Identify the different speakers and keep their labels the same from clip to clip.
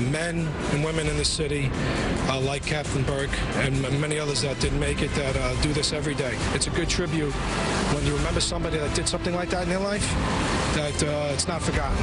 Speaker 1: men and women in the city, like Captain Burke and many others that didn't make it, that do this every day. It's a good tribute when you remember somebody that did something like that in their life, that it's not forgotten.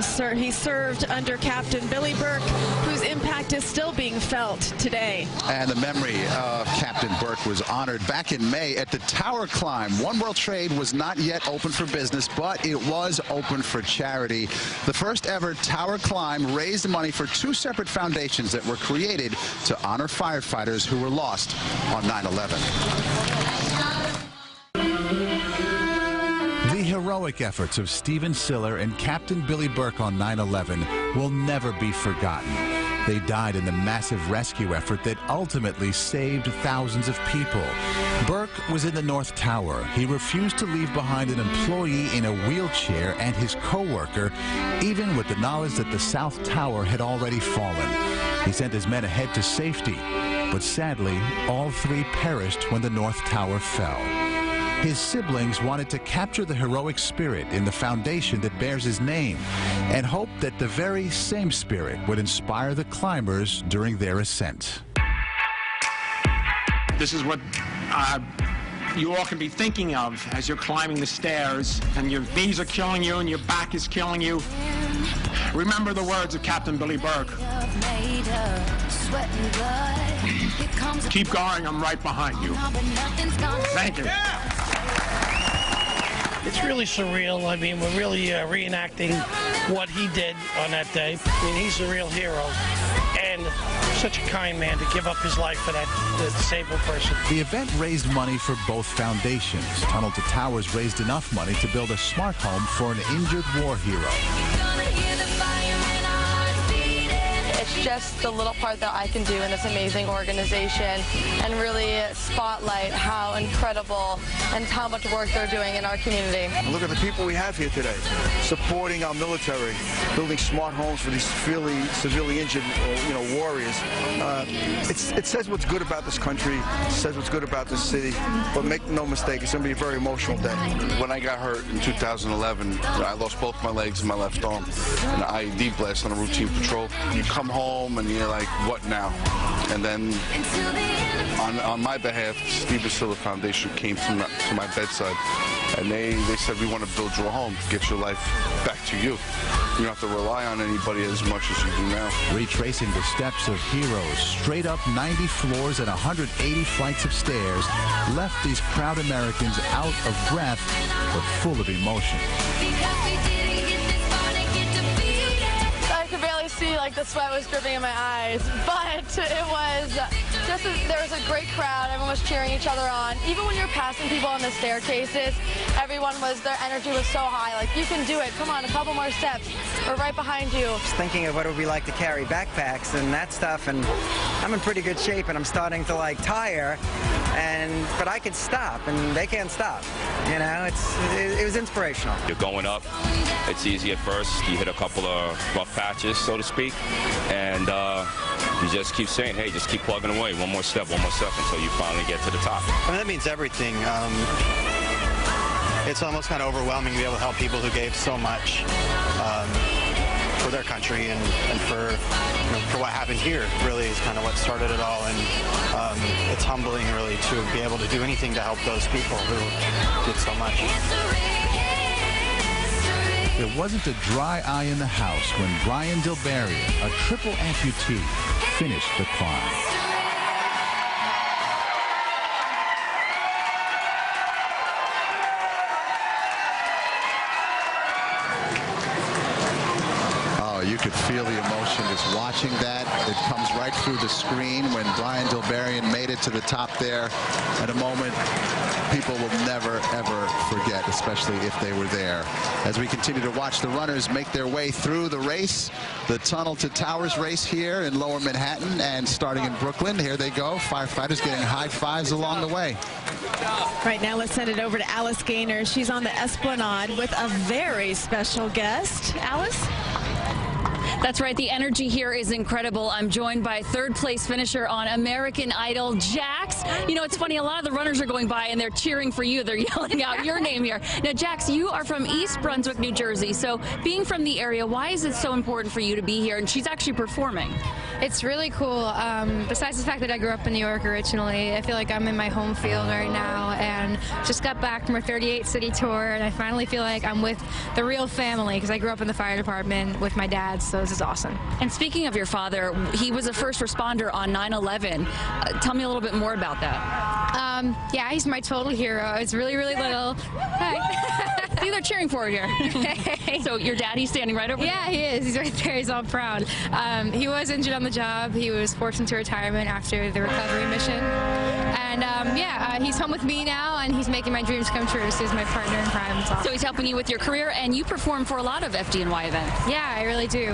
Speaker 2: Sir, he served under Captain Billy Burke, whose impact is still being felt today.
Speaker 3: And the memory of Captain Burke was honored back in May at the Tower Climb. One World Trade was not yet open for business, but it was open for charity. The first ever Tower Climb raised money for 2 separate foundations that were created to honor firefighters who were lost on 9/11. The heroic efforts of Stephen Siller and Captain Billy Burke on 9/11 will never be forgotten. They died in the massive rescue effort that ultimately saved thousands of people. Burke was in the North Tower. He refused to leave behind an employee in a wheelchair and his co-worker, even with the knowledge that the South Tower had already fallen. He sent his men ahead to safety, but sadly, all 3 perished when the North Tower fell. His siblings wanted to capture the heroic spirit in the foundation that bears his name and hoped that the very same spirit would inspire the climbers during their ascent.
Speaker 4: This is what you all can be thinking of as you're climbing the stairs and your knees are killing you and your back is killing you. Remember the words of Captain Billy Burke. Keep going, I'm right behind you. Thank you.
Speaker 5: It's really surreal. I mean, we're really reenacting what he did on that day. I mean, he's a real hero and such a kind man to give up his life for that disabled person.
Speaker 3: The event raised money for both foundations. Tunnel to Towers raised enough money to build a smart home for an injured war hero.
Speaker 6: It's just the little part that I can do in this amazing organization and really spotlight how incredible and how much work they're doing in our community.
Speaker 7: Look at the people we have here today, supporting our military, building smart homes for these severely injured, warriors. It says what's good about this country, it says what's good about this city, but make no mistake, it's going to be a very emotional day.
Speaker 8: When I got hurt in 2011, I lost both my legs and my left arm, an IED blast on a routine patrol. You come home and you're like, what now? And then on my behalf, Stephen Siller Foundation came to my bedside, and they said, we want to build you a home, get your life back to you. You don't have to rely on anybody as much as you do now.
Speaker 3: Retracing the steps of heroes, straight up 90 floors and 180 flights of stairs, left these proud Americans out of breath, but full of emotion.
Speaker 6: See, like, the sweat was dripping in my eyes, but it was just there was a great crowd. Everyone was cheering each other on. Even when you're passing people on the staircases, their energy was so high. Like, you can do it. Come on, a couple more steps. We're right behind you.
Speaker 9: Just thinking of what it would be like to carry backpacks and that stuff, and I'm in pretty good shape, and I'm starting to tire, but I can stop, and they can't stop. It was inspirational.
Speaker 10: You're going up. It's easy at first. You hit a couple of rough patches, so to speak, and you just keep saying, hey, just keep plugging away, one more step until you finally get to the top.
Speaker 11: I mean, that means everything. It's almost kind of overwhelming to be able to help people who gave so much for their country and for what happened here. Really is kind of what started it all, and it's humbling really to be able to do anything to help those people who did so much.
Speaker 3: There wasn't a dry eye in the house when Brian Dilberian, a triple amputee, finished the climb. You could feel the emotion just watching that. It comes right through the screen when Brian Dilberian made it to the top there at a moment people will never, ever forget, especially if they were there. As we continue to watch the runners make their way through the race, the Tunnel to Towers race here in Lower Manhattan, and starting in Brooklyn, here they go. Firefighters getting high fives along the way.
Speaker 2: Right now, let's send it over to Alice Gaynor. She's on the Esplanade with a very special guest. Alice?
Speaker 12: That's right. The energy here is incredible. I'm joined by third-place finisher on American Idol, Jax. You know, it's funny. A lot of the runners are going by and they're cheering for you. They're yelling out your name here. Now, Jax, you are from East Brunswick, New Jersey. So being from the area, why is it so important for you to be here? And she's actually performing.
Speaker 13: It's really cool. Besides the fact that I grew up in New York originally, I feel like I'm in my home field right now, and just got back from a 38-city tour, and I finally feel like I'm with the real family because I grew up in the fire department with my dad, so this is awesome.
Speaker 12: And speaking of your father, he was a first responder on 9/11. Tell me a little bit more about that.
Speaker 13: Yeah, he's my total hero. It's really, really little. Hi.
Speaker 12: See, they're cheering for you here. So your daddy's standing right over there?
Speaker 13: Yeah, he is. He's right there. He's all proud. He was injured on the job. He was forced into retirement after the recovery mission. And he's home with me now, and he's making my dreams come true. So he's my partner in crime. Awesome.
Speaker 12: So he's helping you with your career, and you perform for a lot of FDNY events.
Speaker 13: Yeah, I really do.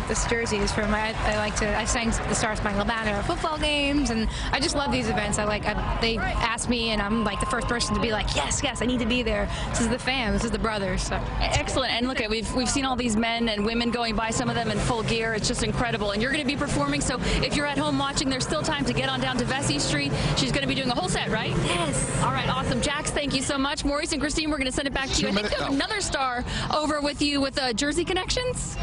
Speaker 13: This jersey is from I sang the Star Spangled Banner at football games, and I just love these events. They ask me, and I'm like the first person to be like, yes, I need to be there. This is the fam. This is the brothers. So.
Speaker 12: Excellent. And look, we've seen all these men and women going by, some of them in full gear. It's just incredible. And you're going to be performing, so if you're at home watching, there's still time to get on down to Vesey Street. She's going to be doing a whole set, right?
Speaker 13: Yes.
Speaker 12: All right, awesome. Jax, thank you so much. Maurice and Christine, we're going to send it back to you. I think you have another star over with you with Jersey Connections.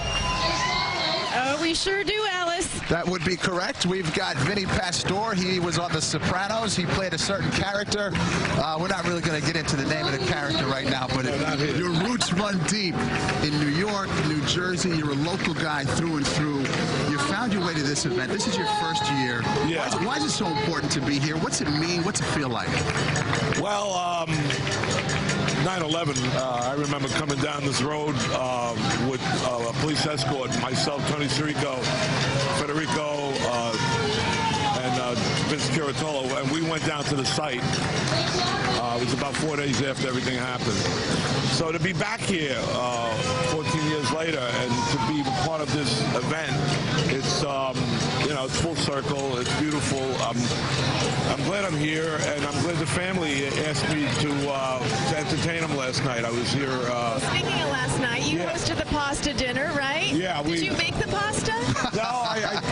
Speaker 2: Oh, we sure do, Alice.
Speaker 3: That would be correct. We've got Vinny Pastore. He was on The Sopranos. He played a certain character. We're not really going to get into the name of the character right now, but your roots run deep in New York, New Jersey. You're a local guy through and through. You found your way to this event. This is your first year.
Speaker 14: Yeah.
Speaker 3: Why is it so important to be here? What's it mean? What's it feel like?
Speaker 14: Well, 9/11, I remember coming down this road with a police escort, myself, Tony Sirico, Federico, and Vince Caratolo, and we went down to the site. It was about 4 days after everything happened. So to be back here 14 years later and to be part of this event, it's it's full circle. It's beautiful. I'm glad I'm here, and I'm glad the family asked me to entertain them last night. I was here.
Speaker 2: Speaking of last night, you hosted the pasta dinner, right?
Speaker 14: Yeah.
Speaker 2: Did you make the pasta?
Speaker 14: No,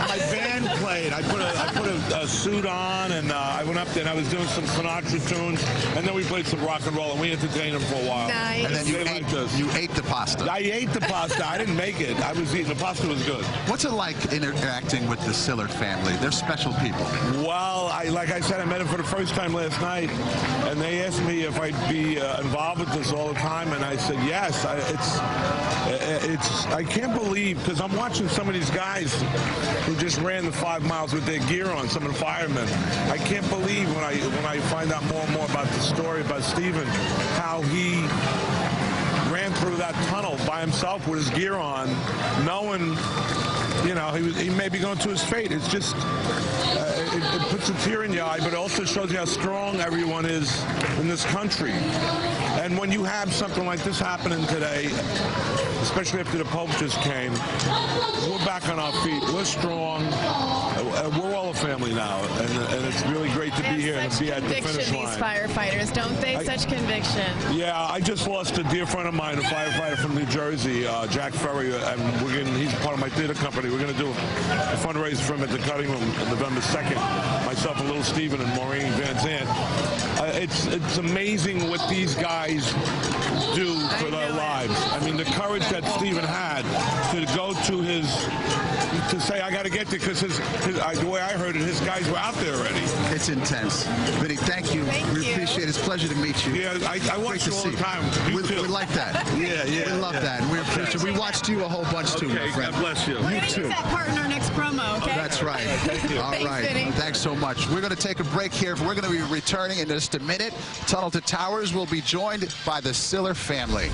Speaker 14: my band played. I put a suit on, and I went up there, and I was doing some Sinatra tunes, and then we played some rock and roll, and we entertained them for a while.
Speaker 2: Nice.
Speaker 3: And then you ate the pasta.
Speaker 14: I ate the pasta. I didn't make it. I was eating. The pasta was good.
Speaker 3: What's it like interacting with the Siller family? They're special people.
Speaker 14: Well, like I said, I met them for the first time last night, and they asked me if I'd be involved with this all the time, and I said yes. I can't believe, because I'm watching some of these guys who just ran the 5 miles with their gear on, some of the firemen. I can't believe when I find out more and more about the story about Stephen, how he ran through that tunnel by himself with his gear on, knowing, he may be going to his fate. It's just, it puts a tear in your eye, but it also shows you how strong everyone is in this country. And when you have something like this happening today, especially after the Pope just came, we're back on our feet. We're strong. We're all a family now, and it's really great to be here and to be at the finish line.
Speaker 2: These firefighters, don't they? Such conviction.
Speaker 14: Yeah, I just lost a dear friend of mine, a firefighter from New Jersey, Jack Ferry, and he's part of my theater company. We're going to do a fundraiser for him at the Cutting Room on November 2nd. Myself and Little Steven and Maureen Van Zandt. It's amazing what these guys do for their lives. I mean, the courage that Stephen had to go to say, I got to get there, because the way I heard it, his guys were out there already.
Speaker 3: It's intense. Vinny, thank you. We appreciate it. It's a pleasure to meet you.
Speaker 14: Yeah, I watch you all the time.
Speaker 3: We like that.
Speaker 14: Yeah.
Speaker 3: We love that. And we appreciate it. We watched you a whole bunch too, my friend.
Speaker 14: God bless you.
Speaker 2: We're going to use that part in our next promo, okay?
Speaker 3: That's right.
Speaker 14: Thank you.
Speaker 3: All right.
Speaker 2: Vinny.
Speaker 3: Thanks so much. We're going to take a break here. We're going to be returning in just a minute. Tunnel to Towers will be joined by the Siller family.